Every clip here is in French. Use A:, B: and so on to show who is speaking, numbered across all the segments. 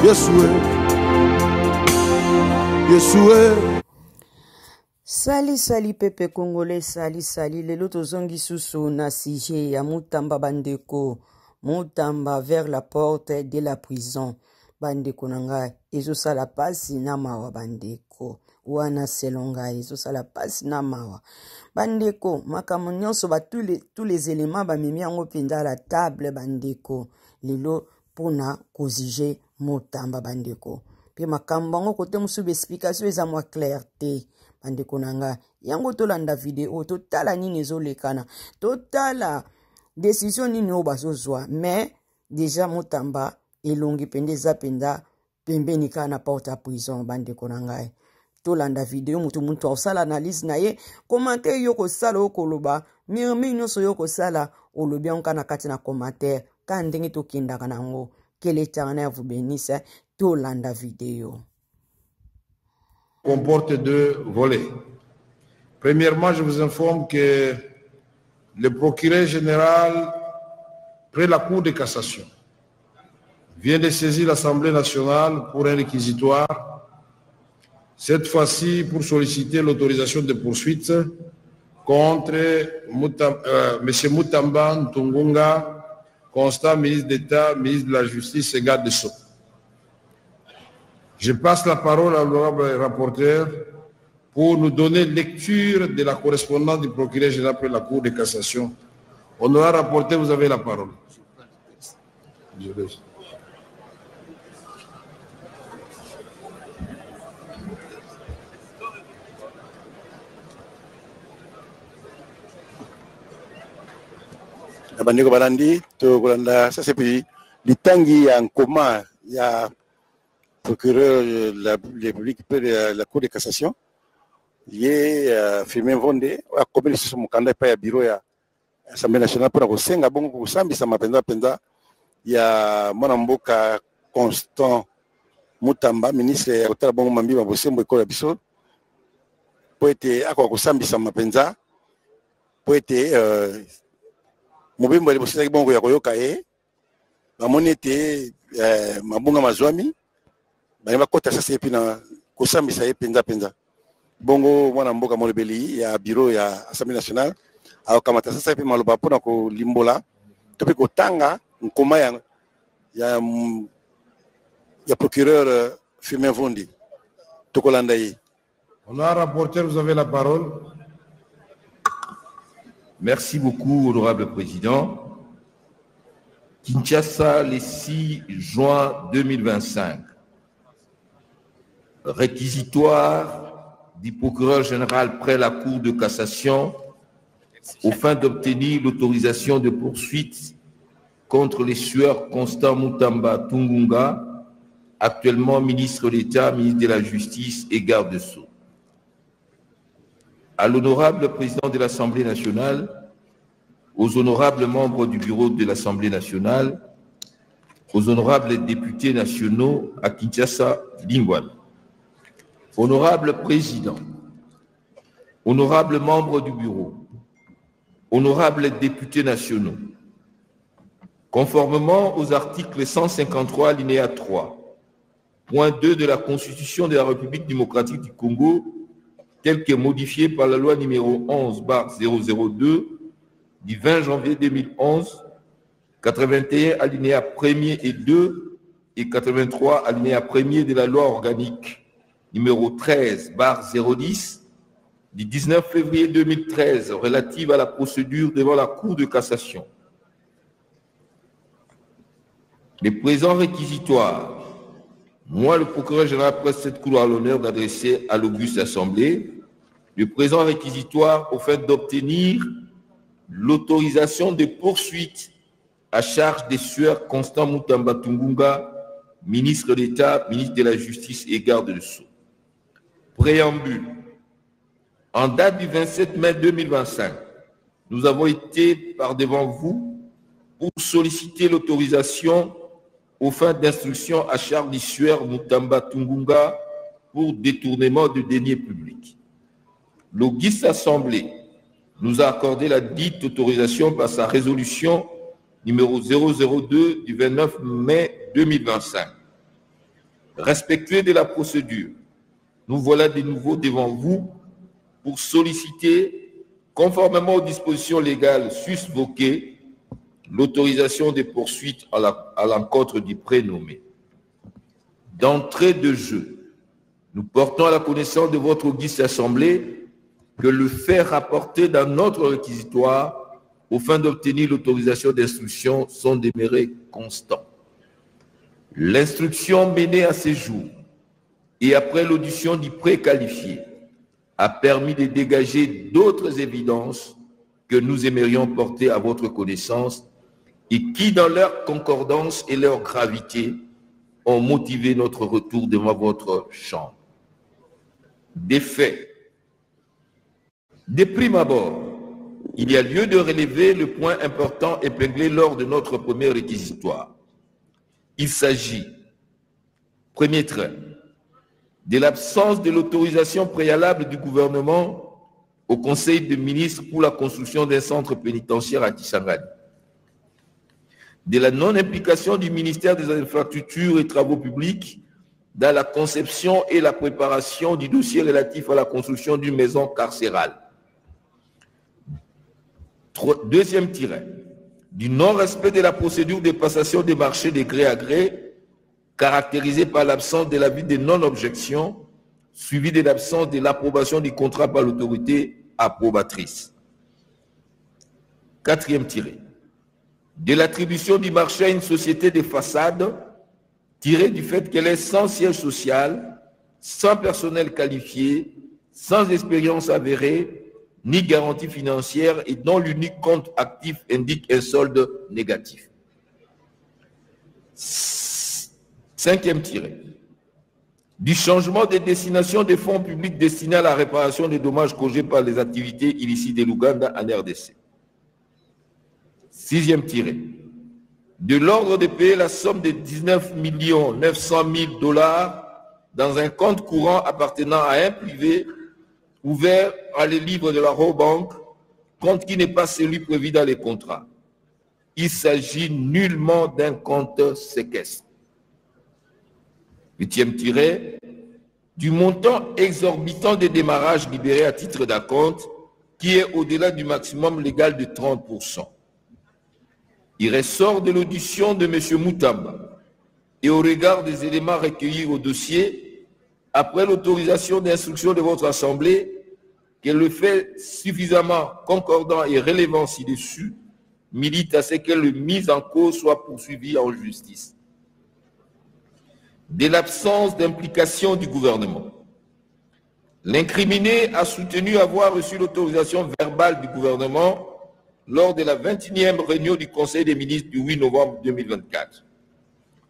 A: Yeshua, Yeshua.
B: Sali pepe congolais, sali lelo tozongi susu na sije ya Mutamba bandeko, Mutamba vers la porte de la prison. Bandeko nanga ezo sala pasi na mawa bandeko, wana selonga ezo sala pasi na mawa bandeko, makambo nyonso ba tous les éléments ba mimi yango pinda la table bandeko lelo pona kozije Mutamba bandeko. Pe makambo ngo kote musu be explication eza mwa clarté bandeko nanga yango tolanda video totala nini ezolekana totala décision nini o bazozwa mais déjà Mutamba elongi pendeza penda pembeni kana porte à prison bandeko nanga tolanda video mutu osala analyse na ye commentaire yoko sala okoloba mirmi nyonso yoko sala olobi onka na kati na commentaire ka ndenge tokendaka nango que l'Éternel vous bénisse tolanda video.
C: Comporte deux volets. Premièrement, je vous informe que le procureur général, près la Cour de cassation, vient de saisir l'Assemblée nationale pour un réquisitoire, cette fois-ci pour solliciter l'autorisation de poursuite contre M. Mutamba Ntungunga, constant ministre d'État, ministre de la Justice et garde des Sceaux. Je passe la parole à l'honorable rapporteur pour nous donner lecture de la correspondance du procureur général de la Cour de cassation. Honorable rapporteur, vous avez la parole.
D: Bandeko balandi to kolanda ça c'est puis litangi en coma il y a procureur de la République de la Cour de cassation ye Firmin Vonde akomeli sisi mukanda pa ya bureau ya Assemblée nationale pour kosenga bongo kusambisa mapenza penza ya mwana mboka Constant Mutamba ministre ya kotala bongo mambi mabosembo ekola biso po ete akwa kusambisa mapenza po ete mobimbo le bosaki bongo ya koyoka ye bamoni ete mabunga mazwami bani bakota sasa epi na kosambisa ye penza bongo mwana mboka molobeli ya bureau ya Assemblée nationale akamata sasa epi maloba pona ko limbola topi kotanga nkoma ya procureur Firmin Vondi tokolanda ye.
C: Honorable rapporteur, vous avez la parole.
E: Merci beaucoup, honorable président. Kinshasa, le 6 juin 2025. Réquisitoire du procureur général près la Cour de cassation aux fins d'obtenir l'autorisation de poursuite contre les sueurs Constant Mutamba Ntungunga, actuellement ministre d'État, ministre de la Justice et garde des Sceaux. À l'honorable président de l'Assemblée nationale, aux honorables membres du bureau de l'Assemblée nationale, aux honorables députés nationaux à Kinshasa, Lingwan. Honorable président, honorables membres du bureau, honorables députés nationaux, conformément aux articles 153 alinéa 3, point 2 de la Constitution de la République démocratique du Congo, tel que modifié par la loi numéro 11/002 du 20 janvier 2011, 81 alinéa 1er et 2 et 83 alinéa 1er de la loi organique numéro 13/010 du 19 février 2013 relative à la procédure devant la Cour de cassation. Les présents réquisitoires, moi, le procureur général, presse cette cour à l'honneur d'adresser à l'auguste assemblée le présent réquisitoire au fait d'obtenir l'autorisation de poursuite à charge des sueurs Constant Mutamba Ntungunga, ministre d'État, ministre de la Justice et garde des Sceaux. Préambule. En date du 27 mai 2025, nous avons été par devant vous pour solliciter l'autorisation aux fins d'instruction à charge du sueur Mutamba Ntungunga pour détournement de deniers publics. L'auguste assemblée nous a accordé la dite autorisation par sa résolution numéro 002 du 29 mai 2025. respectueux de la procédure, nous voilà de nouveau devant vous pour solliciter, conformément aux dispositions légales susvoquées, l'autorisation des poursuites à l'encontre du prénommé. D'entrée de jeu, nous portons à la connaissance de votre auguste assemblée que le fait rapporté dans notre réquisitoire aux fins d'obtenir l'autorisation d'instruction sont demeurés constants. L'instruction menée à ce jour et après l'audition du préqualifié a permis de dégager d'autres évidences que nous aimerions porter à votre connaissance et qui, dans leur concordance et leur gravité, ont motivé notre retour devant votre chambre. Des faits. De prime abord, il y a lieu de relever le point important épinglé lors de notre premier réquisitoire. Il s'agit, premier trait, de l'absence de l'autorisation préalable du gouvernement au Conseil des ministres pour la construction d'un centre pénitentiaire à Kisangani, de la non-implication du ministère des Infrastructures et Travaux publics dans la conception et la préparation du dossier relatif à la construction d'une maison carcérale. Deuxième tiret, du non-respect de la procédure de passation des marchés de gré à gré, caractérisée par l'absence de l'avis de non-objection, suivi de l'absence de l'approbation du contrat par l'autorité approbatrice. Quatrième tiré, de l'attribution du marché à une société de façade, tirée du fait qu'elle est sans siège social, sans personnel qualifié, sans expérience avérée, ni garantie financière et dont l'unique compte actif indique un solde négatif. Cinquième tiré, du changement de destination des fonds publics destinés à la réparation des dommages causés par les activités illicites de l'Ouganda en RDC. Sixième tiré, de l'ordre de payer la somme de 19 900 000 $ dans un compte courant appartenant à un privé ouvert à les livres de la Robank, compte qui n'est pas celui prévu dans les contrats. Il s'agit nullement d'un compte séquestre. Huitième tiré, du montant exorbitant des démarrages libérés à titre d'acompte qui est au-delà du maximum légal de 30%. Il ressort de l'audition de M. Moutamba et au regard des éléments recueillis au dossier, après l'autorisation d'instruction de votre Assemblée, que le fait suffisamment concordant et relevant ci-dessus milite à ce que le mis en cause soit poursuivi en justice. De l'absence d'implication du gouvernement, l'incriminé a soutenu avoir reçu l'autorisation verbale du gouvernement lors de la 21e réunion du Conseil des ministres du 8 novembre 2024.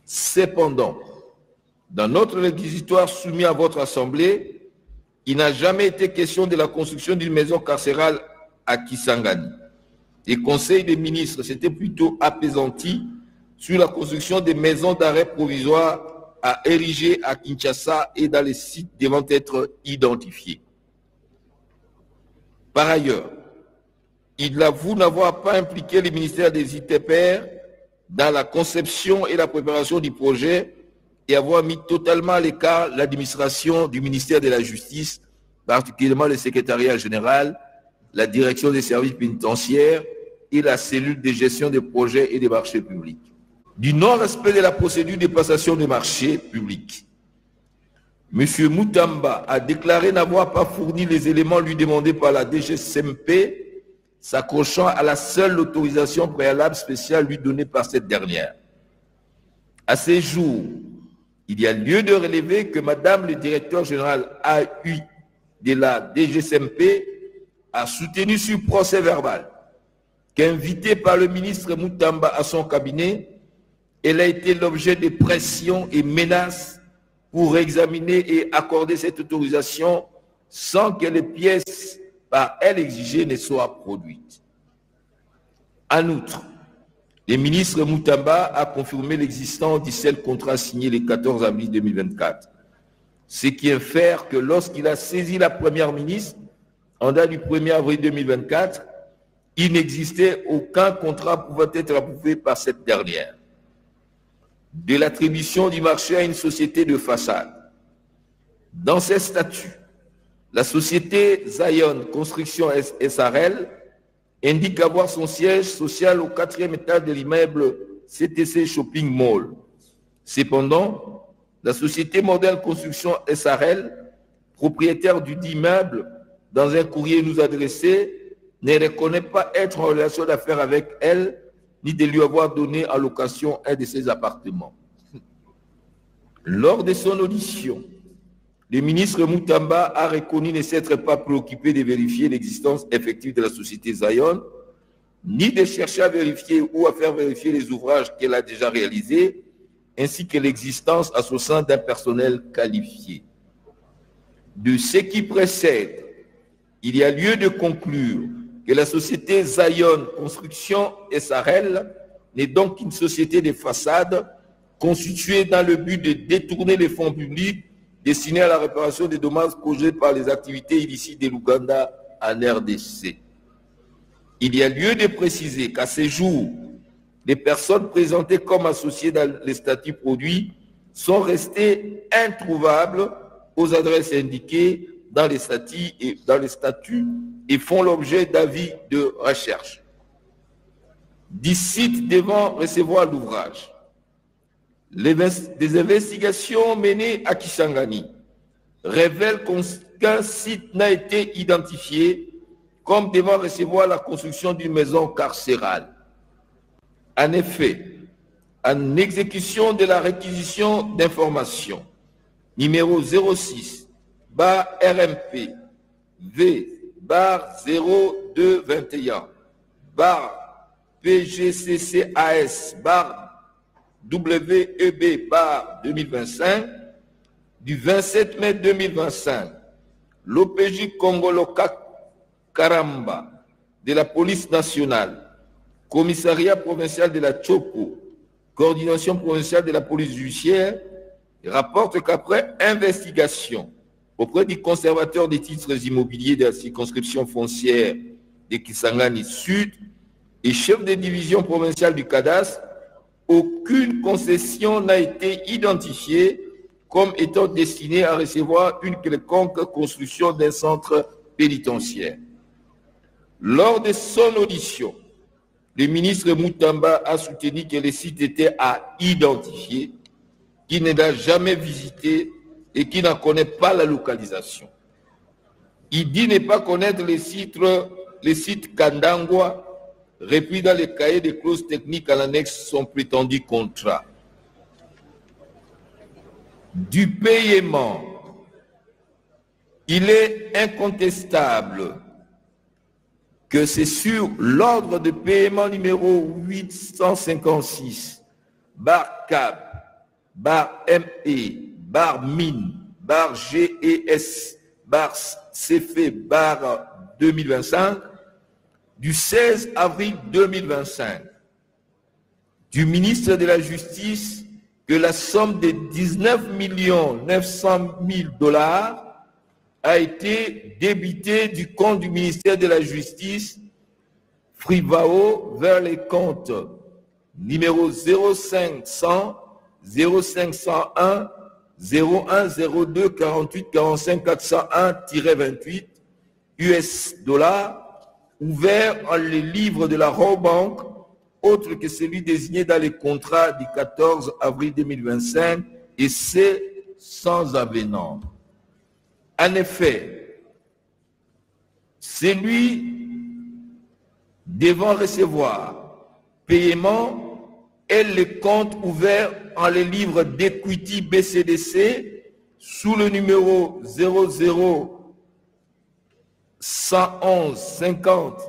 E: Cependant, dans notre réquisitoire soumis à votre Assemblée, il n'a jamais été question de la construction d'une maison carcérale à Kisangani. Le Conseil des ministres s'était plutôt apaisanti sur la construction des maisons d'arrêt provisoires à ériger à Kinshasa et dans les sites devant être identifiés. Par ailleurs, il avoue n'avoir pas impliqué le ministère des ITPR dans la conception et la préparation du projet et avoir mis totalement à l'écart l'administration du ministère de la Justice, particulièrement le secrétariat général, la direction des services pénitentiaires et la cellule de gestion des projets et des marchés publics. Du non-respect de la procédure de passation des marchés publics, M. Moutamba a déclaré n'avoir pas fourni les éléments lui demandés par la DGCMP, s'accrochant à la seule autorisation préalable spéciale lui donnée par cette dernière. À ce jour, il y a lieu de relever que Madame le directeur général AU de la DGCMP a soutenu sur procès verbal qu'invitée par le ministre Moutamba à son cabinet, elle a été l'objet de pressions et menaces pour examiner et accorder cette autorisation sans que les pièces par elle exigées ne soient produites. En outre, le ministre Moutamba a confirmé l'existence du seul contrat signé le 14 avril 2024, ce qui infère que lorsqu'il a saisi la première ministre, en date du 1er avril 2024, il n'existait aucun contrat pouvant être approuvé par cette dernière. de l'attribution du marché à une société de façade. Dans ses statuts, la société Zion Construction SRL indique avoir son siège social au 4e étage de l'immeuble CTC Shopping Mall. Cependant, la société Modèle Construction SRL, propriétaire du dit immeuble, dans un courrier nous adressé, ne reconnaît pas être en relation d'affaires avec elle, ni de lui avoir donné en location un de ses appartements. Lors de son audition, le ministre Moutamba a reconnu ne s'être pas préoccupé de vérifier l'existence effective de la société Zion, ni de chercher à vérifier ou à faire vérifier les ouvrages qu'elle a déjà réalisés, ainsi que l'existence à son sein d'un personnel qualifié. De ce qui précède, il y a lieu de conclure que la société Zion Construction SRL n'est donc qu'une société de façade constituée dans le but de détourner les fonds publics destinés à la réparation des dommages causés par les activités illicites de l'Ouganda en RDC. Il y a lieu de préciser qu'à ce jour, les personnes présentées comme associées dans les statuts produits sont restées introuvables aux adresses indiquées dans les statuts et font l'objet d'avis de recherche. D'ici devant recevoir l'ouvrage, des investigations menées à Kisangani révèlent qu'un site n'a été identifié comme devant recevoir la construction d'une maison carcérale. En effet, en exécution de la réquisition d'informations numéro 06 RMP V/0221 PGCCAS WEB 2025 du 27 mai 2025, l'OPJ Congoloka Karamba de la police nationale, commissariat provincial de la Chopo, coordination provinciale de la police judiciaire, rapporte qu'après investigation auprès du conservateur des titres immobiliers de la circonscription foncière de Kisangani Sud et chef de division provinciale du cadastre, aucune concession n'a été identifiée comme étant destinée à recevoir une quelconque construction d'un centre pénitentiaire. Lors de son audition, le ministre Moutamba a soutenu que le site était à identifier, qu'il ne l'a jamais visité et qui n'en connaît pas la localisation. Il dit ne pas connaître les sites Kandangwa, repris dans les cahiers de clauses techniques à l'annexe de son prétendu contrat. Du paiement, il est incontestable que c'est sur l'ordre de paiement numéro 856, CAB, ME, MIN, GES, CFE, 2025, du 16 avril 2025, du ministre de la Justice que la somme de 19 900 000 $ a été débitée du compte du ministère de la Justice, Frivao, vers les comptes numéro 0500 0501 0102 48 45 401-28 US $, ouvert en les livres de la Robank, autre que celui désigné dans les contrats du 14 avril 2025, et c'est sans avenant. En effet, celui devant recevoir paiement est le compte ouvert en les livres d'Equity BCDC sous le numéro 00 111 50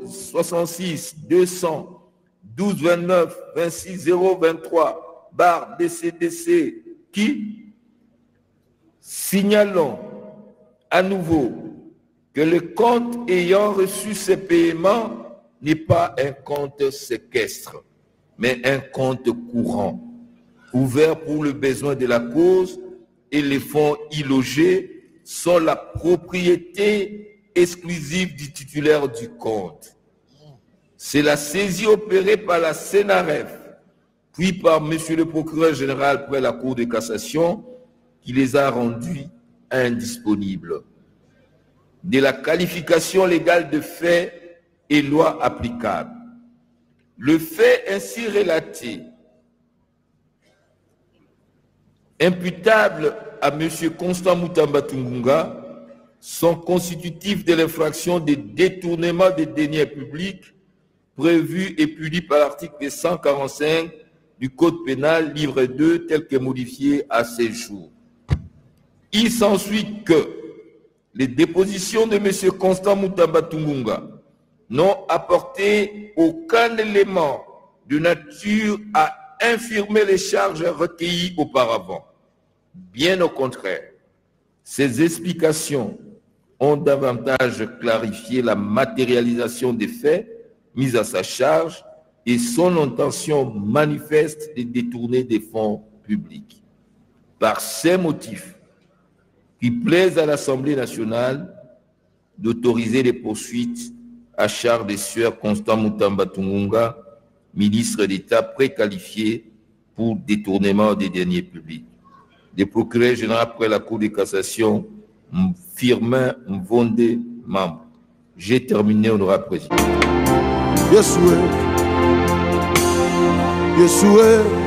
E: 066 200 12 29 26 023 BCDC qui, signalons à nouveau que le compte ayant reçu ces paiements n'est pas un compte séquestre, mais un compte courant, ouvert pour le besoin de la cause, et les fonds y logés sont la propriété exclusive du titulaire du compte. C'est la saisie opérée par la CNRF puis par Monsieur le procureur général près la Cour de cassation, qui les a rendus indisponibles. De la qualification légale de fait et loi applicable. Le fait ainsi relaté, imputable à M. Constant Moutamba Tungunga, sont constitutifs de l'infraction de détournement des deniers publics prévu et puni par l'article 145 du Code pénal, livre 2, tel que modifié à ces jours. Il s'ensuit que les dépositions de M. Constant Moutamba Tungunga n'ont apporté aucun élément de nature à infirmer les charges recueillies auparavant. Bien au contraire, ces explications ont davantage clarifié la matérialisation des faits mis à sa charge et son intention manifeste de détourner des fonds publics. Par ces motifs, qui plaisent à l'Assemblée nationale d'autoriser les poursuites à charge des sieurs Constant Moutamba Tungunga, ministre d'État préqualifié pour détournement des deniers publics. Le procureur général après la Cour de cassation, Firmin Mvonde, membre. J'ai terminé, honorable président.
A: Yeshua.